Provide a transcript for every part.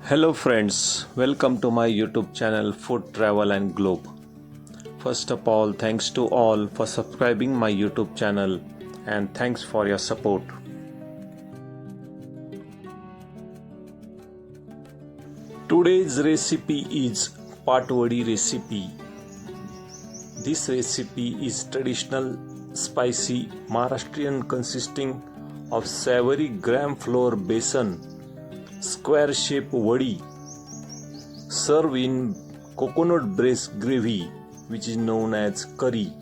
Hello friends, welcome to my YouTube channel Food Travel and Globe. First of all, thanks to all for subscribing my YouTube channel and thanks for your support. Today's recipe is Patwadi recipe. This recipe is traditional spicy Maharashtrian consisting of savory gram flour besan square shape vadi served in coconut breast gravy which is known as curry.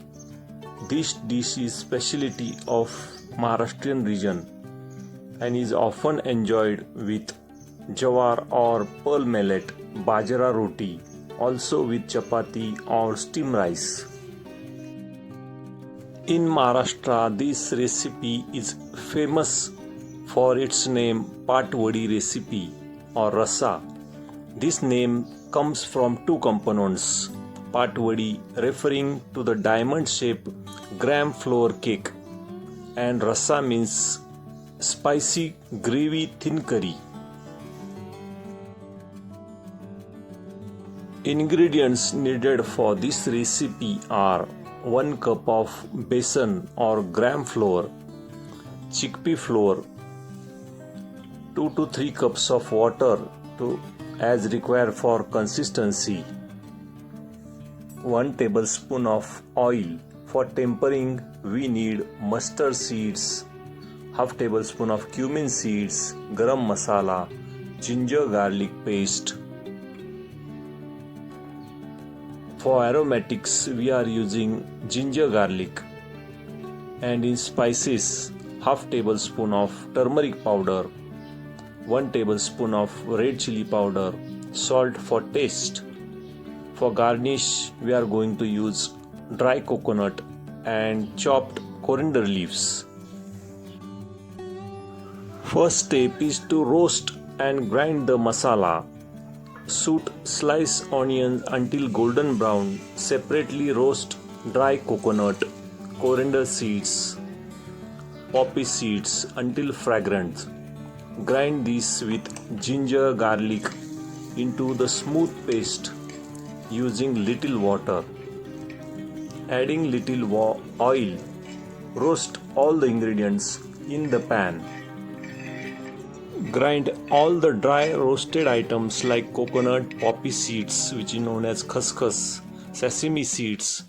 This dish is specialty of Maharashtrian region and is often enjoyed with jawar or pearl millet bajra roti, also with chapati or steamed rice. In Maharashtra, this recipe is famous for its name Patwadi recipe or Rassa. This name comes from two components. Patwadi referring to the diamond shaped gram flour cake and Rassa means spicy gravy thin curry. Ingredients needed for this recipe are 1 cup of besan or gram flour, chickpea flour, 2 to 3 cups of water as required for consistency, 1 tablespoon of oil. For tempering we need mustard seeds, half tablespoon of cumin seeds, garam masala, ginger garlic paste. For aromatics we are using ginger garlic, and in spices half tablespoon of turmeric powder, 1 tablespoon of red chili powder, salt for taste. For garnish we are going to use dry coconut and chopped coriander leaves. First step is to roast and grind the masala. Shoot sliced onions until golden brown. Separately roast dry coconut, coriander seeds, poppy seeds until fragrant. Grind this with ginger garlic into the smooth paste using little water. Adding little oil, roast all the ingredients in the pan. Grind all the dry roasted items like coconut, poppy seeds which is known as khaskhas, sesame seeds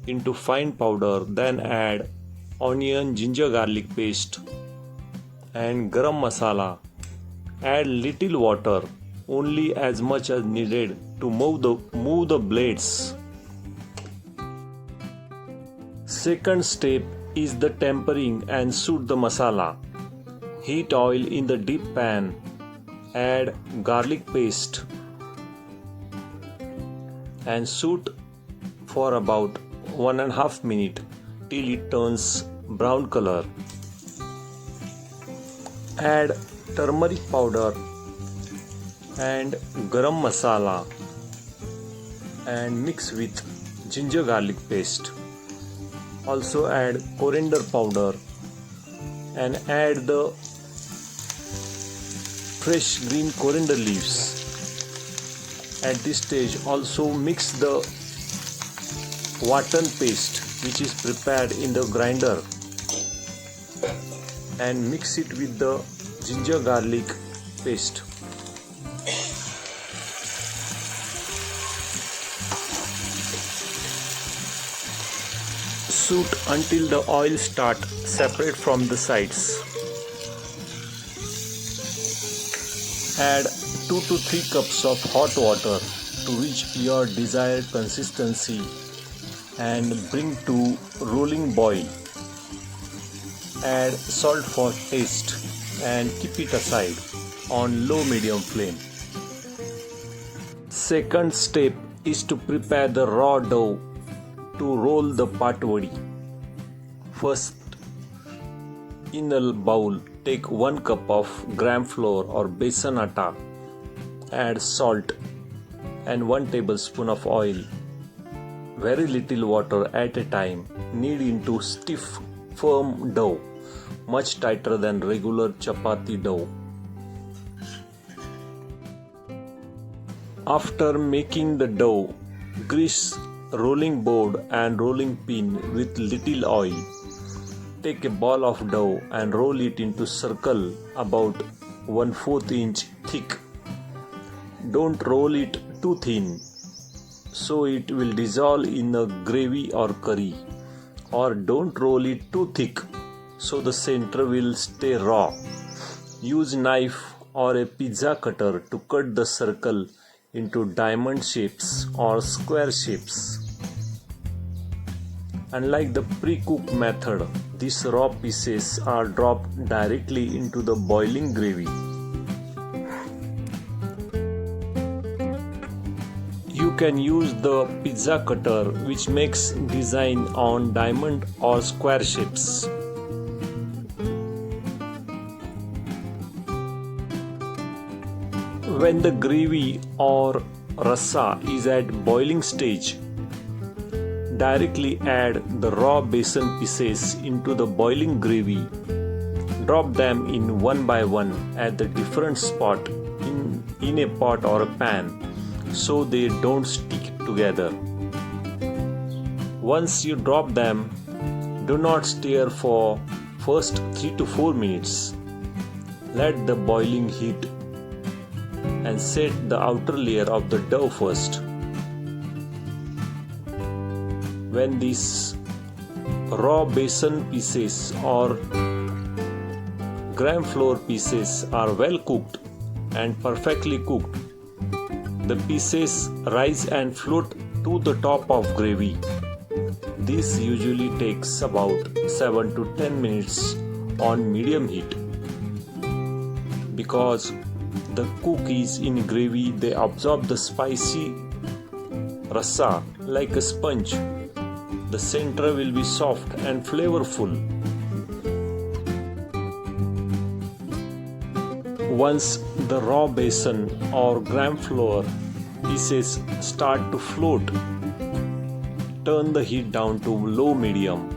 into fine powder. Then add onion, ginger garlic paste and garam masala. Add little water, only as much as needed to move the blades. Second step is the tempering and shoot the masala. Heat oil in the deep pan. Add garlic paste and shoot for about 1.5 minutes till it turns brown color. Add turmeric powder and garam masala and mix with ginger garlic paste. Also add coriander powder and add the fresh green coriander leaves. At this stage also mix the watan paste which is prepared in the grinder and mix it with the ginger garlic paste. Shoot until the oil starts separate from the sides. Add 2 to 3 cups of hot water to reach your desired consistency and bring to rolling boil. Add salt for taste and keep it aside on low-medium flame. Second step is to prepare the raw dough to roll the patwadi. First, in a bowl, take 1 cup of gram flour or besan atta. Add salt and 1 tablespoon of oil. Very little water at a time. Knead into stiff, firm dough, much tighter than regular chapati dough. After making the dough, grease rolling board and rolling pin with little oil. Take a ball of dough and roll it into circle about 1/4 inch thick. Don't roll it too thin, so it will dissolve in a gravy or curry, or don't roll it too thick, so the center will stay raw. Use knife or a pizza cutter to cut the circle into diamond shapes or square shapes. Unlike the pre-cooked method, these raw pieces are dropped directly into the boiling gravy. You can use the pizza cutter, which makes design on diamond or square shapes. When the gravy or rassa is at boiling stage, directly add the raw besan pieces into the boiling gravy. Drop them in one by one at the different spot in a pot or a pan, so they don't stick together. Once you drop them, do not stir for first 3 to 4 minutes. Let the boiling heat and set the outer layer of the dough first. When these raw besan pieces or gram flour pieces are well cooked and perfectly cooked, the pieces rise and float to the top of gravy. This usually takes about 7 to 10 minutes on medium heat. Because the cook is in gravy, they absorb the spicy rassa like a sponge. The center will be soft and flavorful. Once the raw besan or gram flour pieces start to float, turn the heat down to low medium.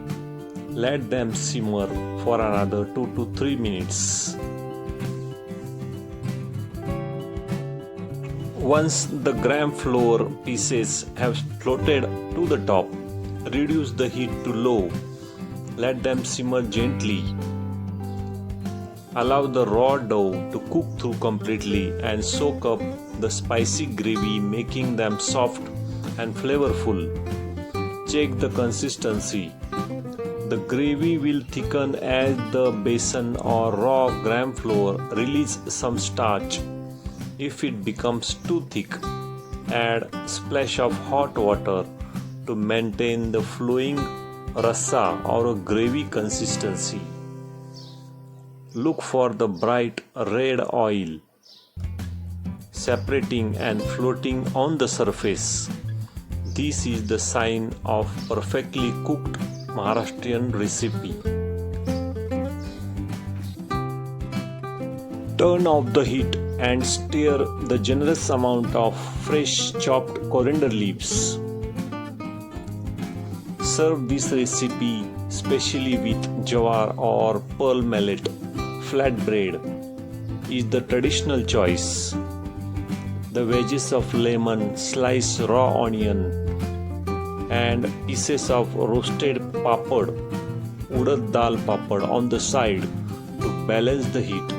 Let them simmer for another 2 to 3 minutes. Once the gram flour pieces have floated to the top, reduce the heat to low. Let them simmer gently. Allow the raw dough to cook through completely and soak up the spicy gravy, making them soft and flavorful. Check the consistency. The gravy will thicken as the besan or raw gram flour release some starch. If it becomes too thick, add a splash of hot water to maintain the flowing rassa or a gravy consistency. Look for the bright red oil separating and floating on the surface. This is the sign of perfectly cooked Maharashtrian recipe. Turn off the heat and stir the generous amount of fresh chopped coriander leaves. Serve this recipe specially with jawar or pearl millet. Flatbread is the traditional choice. The wedges of lemon, sliced raw onion, and pieces of roasted papad, urad dal papad on the side to balance the heat.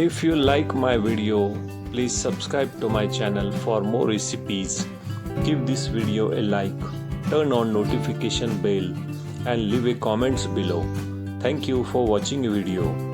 If you like my video, please subscribe to my channel for more recipes. Give this video a like, turn on notification bell and leave a comments below. Thank you for watching the video.